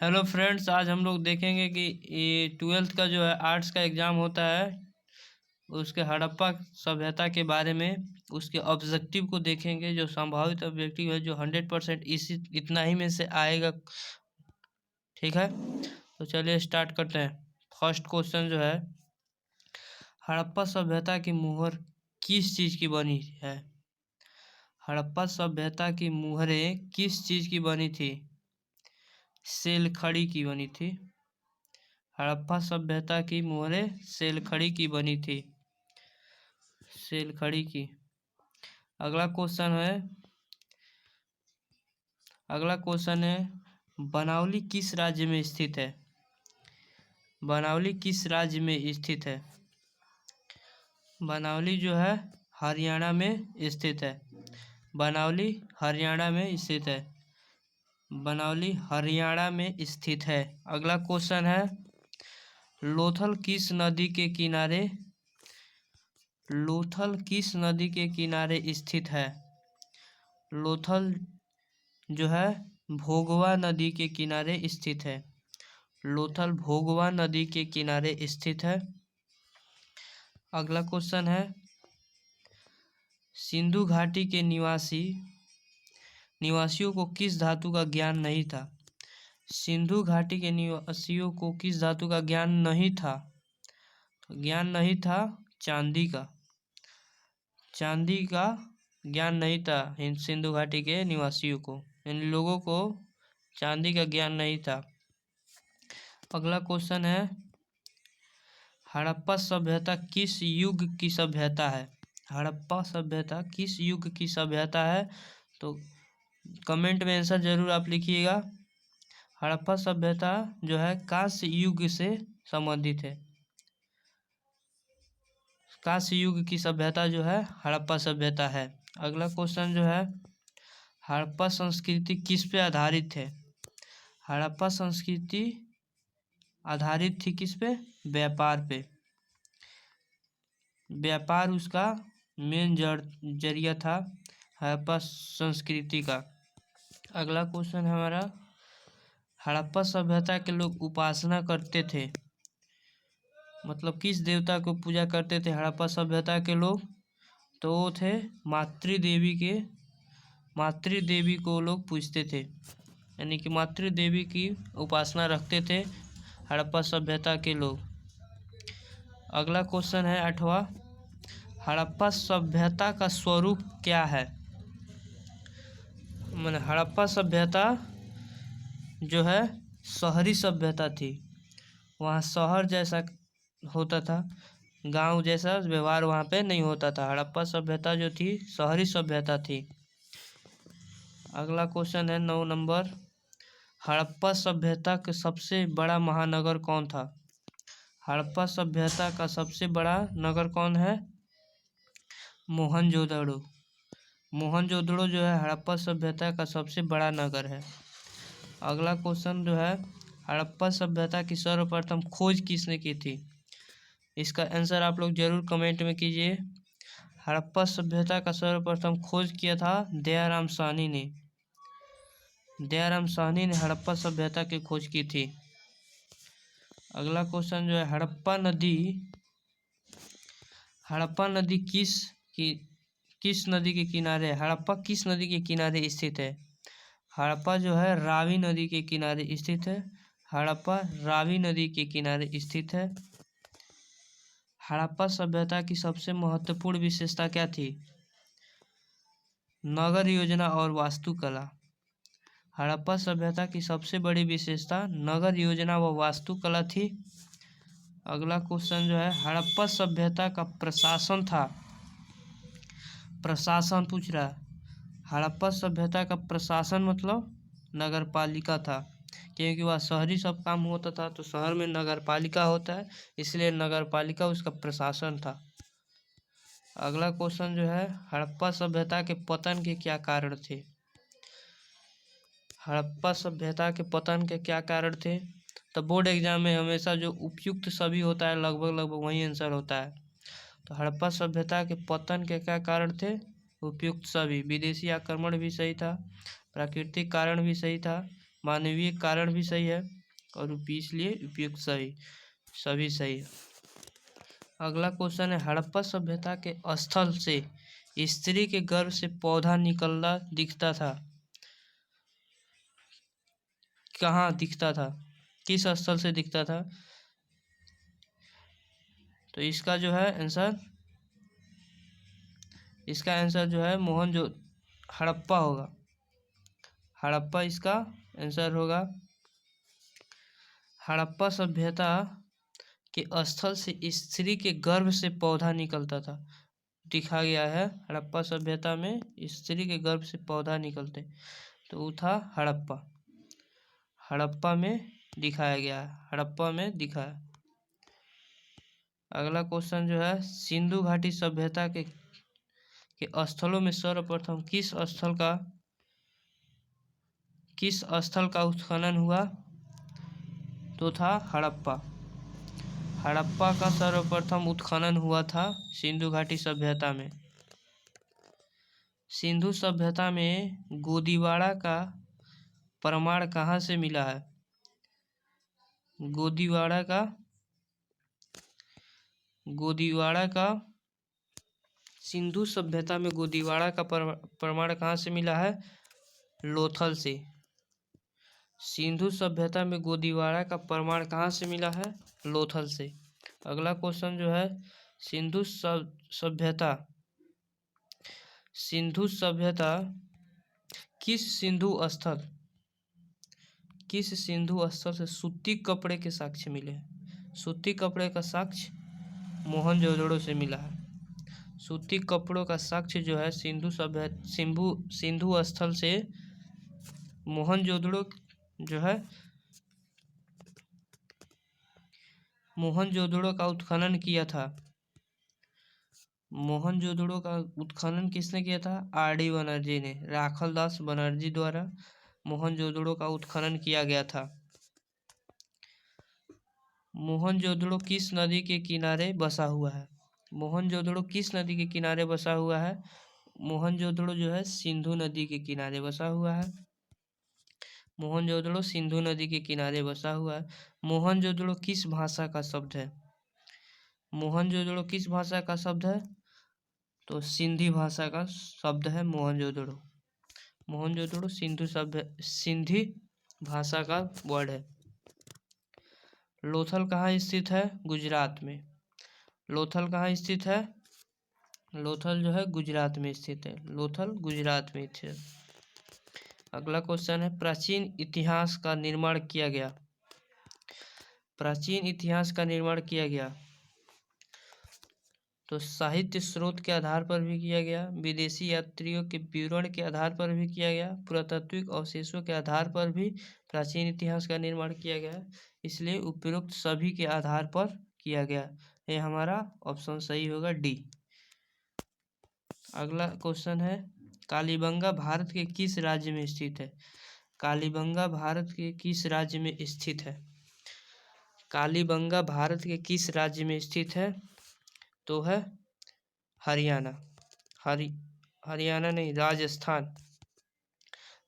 Hello friends, आज हम लोग देखेंगे कि ये ट्वेल्थ का जो है आर्ट्स का एग्ज़ाम होता है, उसके हड़प्पा सभ्यता के बारे में उसके ऑब्जेक्टिव को देखेंगे। जो संभावित ऑब्जेक्टिव है जो 100% इसी इतना ही में से आएगा। ठीक है, तो चलिए स्टार्ट करते हैं। फर्स्ट क्वेश्चन जो है, हड़प्पा सभ्यता की मुहर किस चीज़ की बनी है? हड़प्पा सभ्यता की मुहरें किस चीज़ की बनी थी? सेलखड़ी की बनी थी। हड़प्पा सभ्यता की मुहरें सेलखड़ी की बनी थी, सेलखड़ी की। अगला क्वेश्चन है, बनावली किस राज्य में स्थित है? बनावली किस राज्य में स्थित है? बनावली जो है हरियाणा में स्थित है। बनावली हरियाणा में स्थित है। बनावली हरियाणा में स्थित है। अगला क्वेश्चन है, लोथल किस नदी के किनारे स्थित है? लोथल जो है भोगवा नदी के किनारे स्थित है। लोथल भोगवा नदी के किनारे स्थित है। अगला क्वेश्चन है, सिंधु घाटी के निवासियों को किस धातु का ज्ञान नहीं था? सिंधु घाटी के निवासियों को किस धातु का ज्ञान नहीं था? तो ज्ञान नहीं था चांदी का। चांदी का ज्ञान नहीं था इन सिंधु घाटी के निवासियों को, इन लोगों को चांदी का ज्ञान नहीं था। अगला क्वेश्चन है, हड़प्पा सभ्यता किस युग की सभ्यता है? हड़प्पा सभ्यता किस युग की सभ्यता है? तो कमेंट में आंसर जरूर आप लिखिएगा। हड़प्पा सभ्यता जो है कांस्य युग से संबंधित है। कांस्य युग की सभ्यता जो है हड़प्पा सभ्यता है। अगला क्वेश्चन जो है, हड़प्पा संस्कृति किस पे आधारित है? हड़प्पा संस्कृति आधारित थी किस पे? व्यापार पे। व्यापार उसका मेन जरिया था हड़प्पा संस्कृति का। अगला क्वेश्चन है हमारा, हड़प्पा सभ्यता के लोग उपासना करते थे, मतलब किस देवता को पूजा करते थे हड़प्पा सभ्यता के लोग? तो वो थे मातृदेवी को लोग पूजते थे, यानी कि मातृदेवी की उपासना रखते थे हड़प्पा सभ्यता के लोग। अगला क्वेश्चन है 8वां, हड़प्पा सभ्यता का स्वरूप क्या है? मैंने हड़प्पा सभ्यता जो है शहरी सभ्यता थी। वहाँ शहर जैसा होता था, गांव जैसा व्यवहार वहाँ पे नहीं होता था। हड़प्पा सभ्यता जो थी शहरी सभ्यता थी। अगला क्वेश्चन है 9 नंबर, हड़प्पा सभ्यता का सबसे बड़ा महानगर कौन था? हड़प्पा सभ्यता का सबसे बड़ा नगर कौन है? मोहनजोदड़ो। मोहनजोदड़ो जो है हड़प्पा सभ्यता का सबसे बड़ा नगर है। अगला क्वेश्चन जो है, हड़प्पा सभ्यता की सर्वप्रथम खोज किसने की थी? इसका आंसर आप लोग जरूर कमेंट में कीजिए। हड़प्पा सभ्यता का सर्वप्रथम खोज किया था दयाराम साहनी ने। दयाराम साहनी ने हड़प्पा सभ्यता की खोज की थी। अगला क्वेश्चन जो है, हड़प्पा नदी किस नदी के किनारे है? हड़प्पा किस नदी के किनारे स्थित है? हड़प्पा जो है रावी नदी के किनारे स्थित है। हड़प्पा रावी नदी के किनारे स्थित है। हड़प्पा सभ्यता की सबसे महत्वपूर्ण विशेषता क्या थी? नगर योजना और वास्तुकला। हड़प्पा सभ्यता की सबसे बड़ी विशेषता नगर योजना व वास्तुकला थी। अगला क्वेश्चन जो है, हड़प्पा सभ्यता का प्रशासन था। प्रशासन पूछ रहा है। हड़प्पा सभ्यता का प्रशासन मतलब नगर पालिका था, क्योंकि वह शहरी सब काम होता था तो शहर में नगर पालिका होता है, इसलिए नगर पालिका उसका प्रशासन था। अगला क्वेश्चन जो है, हड़प्पा सभ्यता के पतन के क्या कारण थे? हड़प्पा सभ्यता के पतन के क्या कारण थे? तो बोर्ड एग्जाम में हमेशा जो उपयुक्त सभी होता है लगभग वही आंसर होता है। तो हड़प्पा सभ्यता के पतन के क्या कारण थे? उपयुक्त सभी। विदेशी आक्रमण भी सही था, प्राकृतिक कारण भी सही था, मानवीय कारण भी सही है और इसलिए उपयुक्त सही, सभी सही है। अगला क्वेश्चन है, हड़प्पा सभ्यता के स्थल से स्त्री के गर्भ से पौधा निकलना दिखता था, कहाँ दिखता था, किस स्थल से दिखता था? तो इसका जो है आंसर, इसका आंसर जो है हड़प्पा होगा। हड़प्पा इसका आंसर होगा। हड़प्पा सभ्यता के स्थल से स्त्री के गर्भ से पौधा निकलता था, दिखा गया है। हड़प्पा सभ्यता में स्त्री के गर्भ से पौधा निकलते, तो वो था हड़प्पा। हड़प्पा में दिखाया गया है, हड़प्पा में दिखा है। अगला क्वेश्चन जो है, सिंधु घाटी सभ्यता के स्थलों में सर्वप्रथम किस स्थल का उत्खनन हुआ? तो था हड़प्पा। हड़प्पा का सर्वप्रथम उत्खनन हुआ था सिंधु घाटी सभ्यता में। सिंधु सभ्यता में गोदीवाड़ा का प्रमाण कहाँ से मिला है? गोदीवाड़ा का सिंधु सभ्यता में गोदीवाड़ा का प्रमाण कहाँ से मिला है? लोथल से। सिंधु सभ्यता में गोदीवाड़ा का प्रमाण कहाँ से मिला है? लोथल से। अगला क्वेश्चन जो है, सिंधु सभ्यता किस सिंधु स्थल से सूती कपड़े के साक्ष्य मिले? सूती कपड़े का साक्ष्य मोहनजोदड़ो से मिला है। सूती कपड़ों का साक्ष्य जो है सिंधु स्थल से मोहनजोदड़ो जो है, मोहनजोदड़ो का उत्खनन किया था। मोहनजोदड़ो का उत्खनन किसने किया था? आर.डी. बनर्जी ने, राखल दास बनर्जी द्वारा मोहनजोदड़ो का उत्खनन किया गया था। मोहनजोदड़ो किस नदी के किनारे बसा हुआ है? मोहनजोदड़ो किस नदी के किनारे बसा हुआ है? मोहनजोदड़ो जो है सिंधु नदी के किनारे बसा हुआ है। मोहनजोदड़ो सिंधु नदी के किनारे बसा हुआ है। मोहनजोदड़ो किस भाषा का शब्द है? मोहनजोदड़ो किस भाषा का शब्द है? तो सिंधी भाषा का शब्द है मोहनजोदड़ो। मोहनजोदड़ो सिंधी भाषा का वर्ड है। लोथल कहाँ स्थित है? गुजरात में। लोथल कहाँ स्थित है? लोथल जो है गुजरात में स्थित है। लोथल गुजरात में स्थित। अगला क्वेश्चन है, प्राचीन इतिहास का निर्माण किया गया। प्राचीन इतिहास का निर्माण किया गया तो साहित्य स्रोत के आधार पर भी किया गया, विदेशी यात्रियों के विवरण के आधार पर भी किया गया, पुरातात्विक अवशेषों के आधार पर भी प्राचीन इतिहास का निर्माण किया गया। इसलिए उपरोक्त सभी के आधार पर किया गया। ये हमारा ऑप्शन सही होगा, डी। अगला क्वेश्चन है, कालीबंगा भारत के किस राज्य में स्थित है? कालीबंगा भारत के किस राज्य में स्थित है? कालीबंगा भारत के किस राज्य में स्थित है? तो है हरियाणा। हरियाणा नहीं, राजस्थान।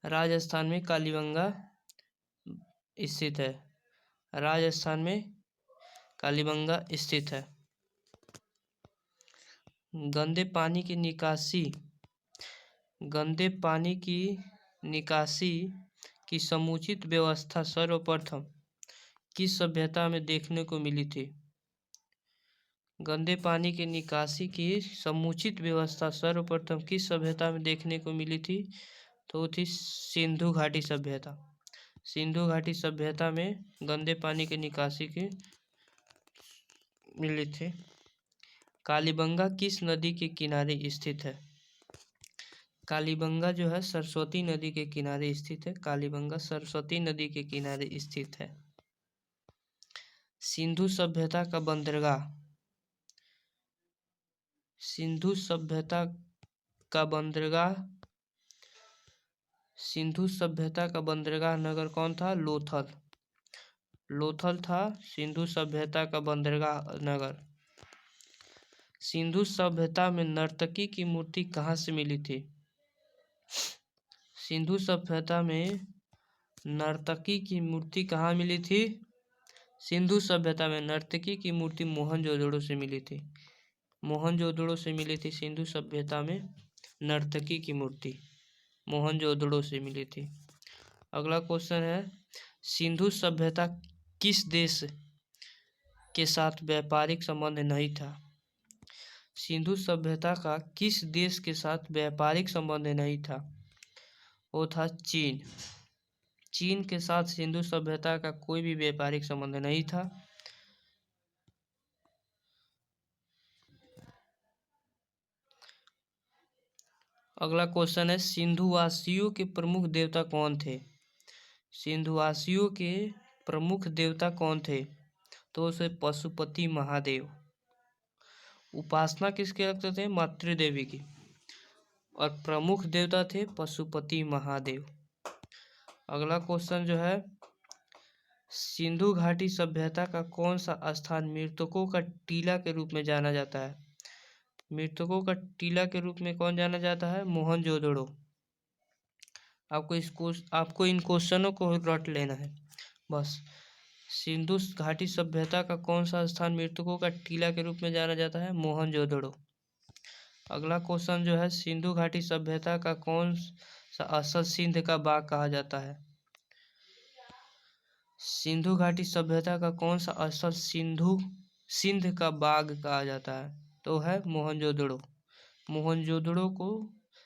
राजस्थान में कालीबंगा स्थित है। राजस्थान में कालीबंगा स्थित है। गंदे पानी की निकासी की समुचित व्यवस्था सर्वप्रथम किस सभ्यता में देखने को मिली थी? गंदे पानी की निकासी की समुचित व्यवस्था सर्वप्रथम किस सभ्यता में देखने को मिली थी? तो थी सिंधु घाटी सभ्यता। सिंधु घाटी सभ्यता में गंदे पानी की निकासी की मिली थी। कालीबंगा किस नदी के किनारे स्थित है? कालीबंगा जो है सरस्वती नदी के किनारे स्थित है। कालीबंगा सरस्वती नदी के किनारे स्थित है। सिंधु सभ्यता का बंदरगाह सिंधु सभ्यता का बंदरगाह नगर कौन था? लोथल। लोथल था सिंधु सभ्यता का बंदरगाह नगर। सिंधु सभ्यता में नर्तकी की मूर्ति कहाँ से मिली थी? सिंधु सभ्यता में नर्तकी की मूर्ति कहाँ मिली थी? सिंधु सभ्यता में नर्तकी की मूर्ति मोहनजोदड़ो से मिली थी। मोहनजोदड़ो से मिली थी सिंधु सभ्यता में नर्तकी की मूर्ति मोहनजोदड़ो से मिली थी। अगला क्वेश्चन है, सिंधु सभ्यता किस देश के साथ व्यापारिक संबंध नहीं था? सिंधु सभ्यता का किस देश के साथ व्यापारिक संबंध नहीं था? वो था चीन। चीन के साथ सिंधु सभ्यता का कोई भी व्यापारिक संबंध नहीं था। अगला क्वेश्चन है, सिंधुवासियों के प्रमुख देवता कौन थे? सिंधुवासियों के प्रमुख देवता कौन थे? तो उसे पशुपति महादेव। उपासना किसके रखते थे? मातृदेवी की। और प्रमुख देवता थे पशुपति महादेव। अगला क्वेश्चन जो है, सिंधु घाटी सभ्यता का कौन सा स्थान मृतकों का टीला के रूप में जाना जाता है? मृतकों का टीला के रूप में कौन जाना जाता है? मोहनजोदड़ो। आपको इन क्वेश्चनों को रट लेना है बस। सिंधु घाटी सभ्यता का कौन सा स्थान मृतकों का टीला के रूप में जाना जाता है? मोहनजोदड़ो। अगला क्वेश्चन जो है, सिंधु घाटी सभ्यता का कौन सा असल सिंध का बाग कहा जाता है? सिंधु घाटी सभ्यता का कौन सा असल सिंध का बाग कहा जाता है? तो है मोहनजोदड़ो। मोहनजोदड़ो को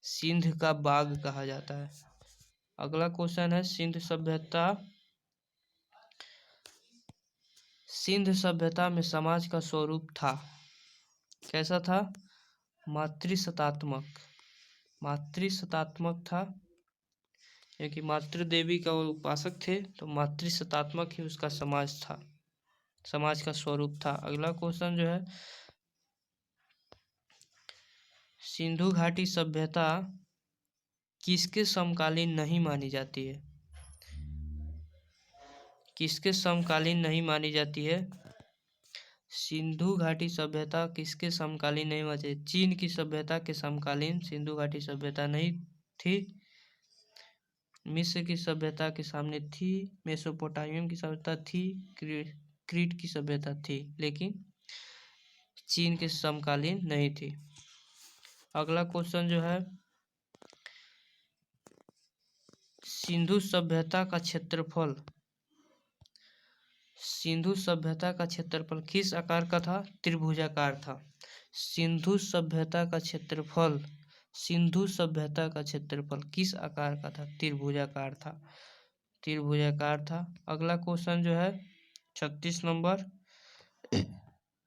सिंध का बाग कहा जाता है। अगला क्वेश्चन है, सिंध सभ्यता में समाज का स्वरूप था, कैसा था? मातृसत्तात्मक। मातृसत्तात्मक था, क्योंकि मातृ देवी का वो उपासक थे, तो मातृसत्तात्मक ही उसका समाज था, समाज का स्वरूप था। अगला क्वेश्चन जो है, सिंधु घाटी सभ्यता किसके समकालीन नहीं मानी जाती है? किसके समकालीन नहीं मानी जाती है? सिंधु घाटी सभ्यता किसके समकालीन नहीं मानी? चीन की सभ्यता के समकालीन सिंधु घाटी सभ्यता नहीं थी। मिस्र की सभ्यता के सामने थी, मेसोपोटामियम की सभ्यता थी, क्रीट की सभ्यता थी, लेकिन चीन के समकालीन नहीं थी। अगला क्वेश्चन जो है, सिंधु सभ्यता का क्षेत्रफल, सिंधु सभ्यता का क्षेत्रफल किस आकार का था? त्रिभुजाकार था। सिंधु सभ्यता का क्षेत्रफल, सिंधु सभ्यता का क्षेत्रफल किस आकार का था? त्रिभुजाकार था, त्रिभुजाकार था। अगला क्वेश्चन जो है 36 नंबर,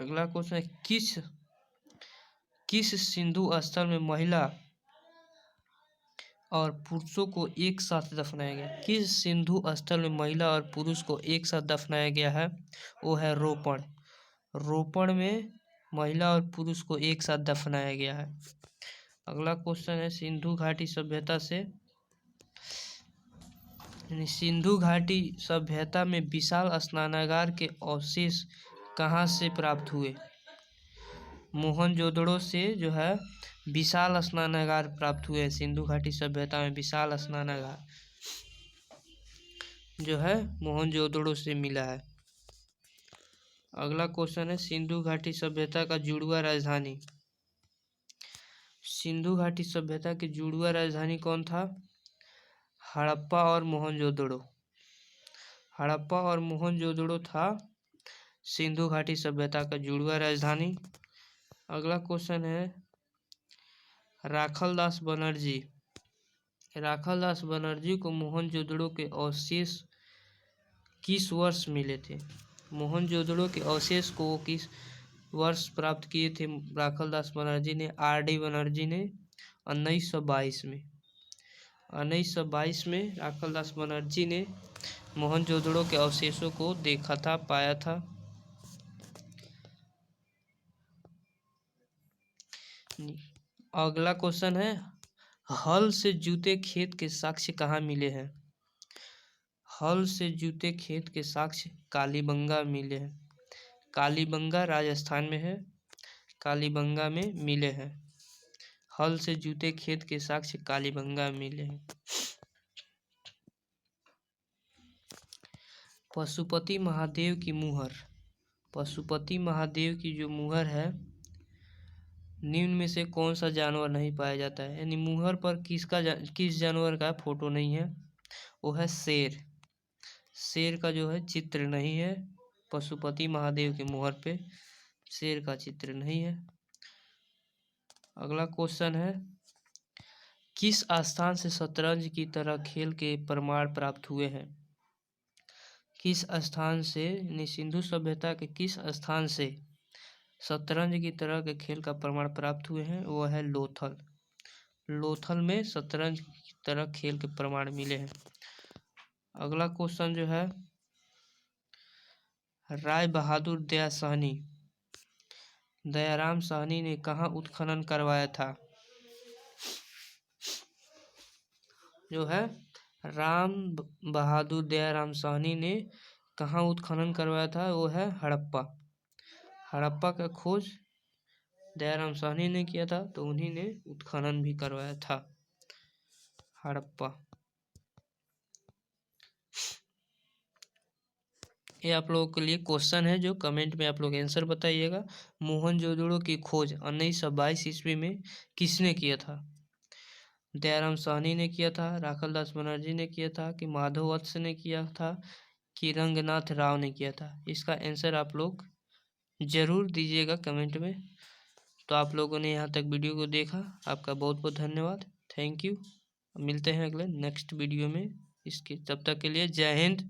अगला क्वेश्चन है, किस सिंधु स्थल में महिला और पुरुषों को एक साथ दफनाया गया? किस सिंधु स्थल में महिला और पुरुष को एक साथ दफनाया गया है? वो है रोपण। रोपण में महिला और पुरुष को एक साथ दफनाया गया है। अगला क्वेश्चन है, सिंधु घाटी सभ्यता से, सिंधु घाटी सभ्यता में विशाल स्नानागार के अवशेष कहाँ से प्राप्त हुए? मोहनजोदड़ो से जो है विशाल स्नानागार प्राप्त हुए। सिंधु घाटी सभ्यता में विशाल स्नानागार जो है मोहनजोदड़ो से मिला है। अगला क्वेश्चन है, सिंधु घाटी सभ्यता का जुड़वा राजधानी, सिंधु घाटी सभ्यता की जुड़वा राजधानी कौन था? हड़प्पा और मोहनजोदड़ो। हड़प्पा और मोहनजोदड़ो था सिंधु घाटी सभ्यता का जुड़वा राजधानी। अगला क्वेश्चन है, राखलदास बनर्जी, राखलदास बनर्जी को मोहनजोदड़ो के अवशेष किस वर्ष मिले थे? मोहनजोदड़ो के अवशेष को किस वर्ष प्राप्त किए थे राखलदास बनर्जी ने? आर.डी. बनर्जी ने 1922 में। 1922 में राखलदास बनर्जी ने मोहनजोदड़ो के अवशेषों को देखा था, पाया था। अगला क्वेश्चन है, हल से जुते खेत के साक्ष्य कहाँ मिले हैं? हल से जुते खेत के साक्ष्य कालीबंगा मिले हैं। कालीबंगा राजस्थान में है, कालीबंगा में मिले हैं। हल से जुते खेत के साक्ष्य कालीबंगा में मिले हैं। पशुपति महादेव की मुहर, पशुपति महादेव की जो मुहर है, निम्न में से कौन सा जानवर नहीं पाया जाता है। यानी मुहर पर किस जानवर का फोटो नहीं है, वो है शेर। शेर का जो है चित्र नहीं है, पशुपति महादेव के मुहर पे शेर का चित्र नहीं है। अगला क्वेश्चन है, किस स्थान से शतरंज की तरह खेल के प्रमाण प्राप्त हुए हैं। किस स्थान से, सिंधु सभ्यता के किस स्थान से शतरंज की तरह के खेल का प्रमाण प्राप्त हुए हैं, वो है लोथल। लोथल में शतरंज की तरह खेल के प्रमाण मिले हैं। अगला क्वेश्चन जो है, राय बहादुर दया साहनी, दयाराम साहनी ने कहाँ उत्खनन करवाया था। जो है राम बहादुर दयाराम साहनी ने कहाँ उत्खनन करवाया था, वो है हड़प्पा। हड़प्पा का खोज दयाराम साहनी ने किया था, तो उन्हीं ने उत्खनन भी करवाया था हड़प्पा। ये आप लोगों के लिए क्वेश्चन है, जो कमेंट में आप लोग आंसर बताइएगा। मोहनजोदड़ो की खोज 1922 ईस्वी में किसने किया था। दयाराम साहनी ने किया था, राखलदास बनर्जी ने किया था, कि माधव वत्स ने किया था, कि रंगनाथ राव ने किया था। इसका आंसर आप लोग जरूर दीजिएगा कमेंट में। तो आप लोगों ने यहाँ तक वीडियो को देखा, आपका बहुत बहुत धन्यवाद, थैंक यू। मिलते हैं अगले नेक्स्ट वीडियो में। इसके तब तक के लिए जय हिंद।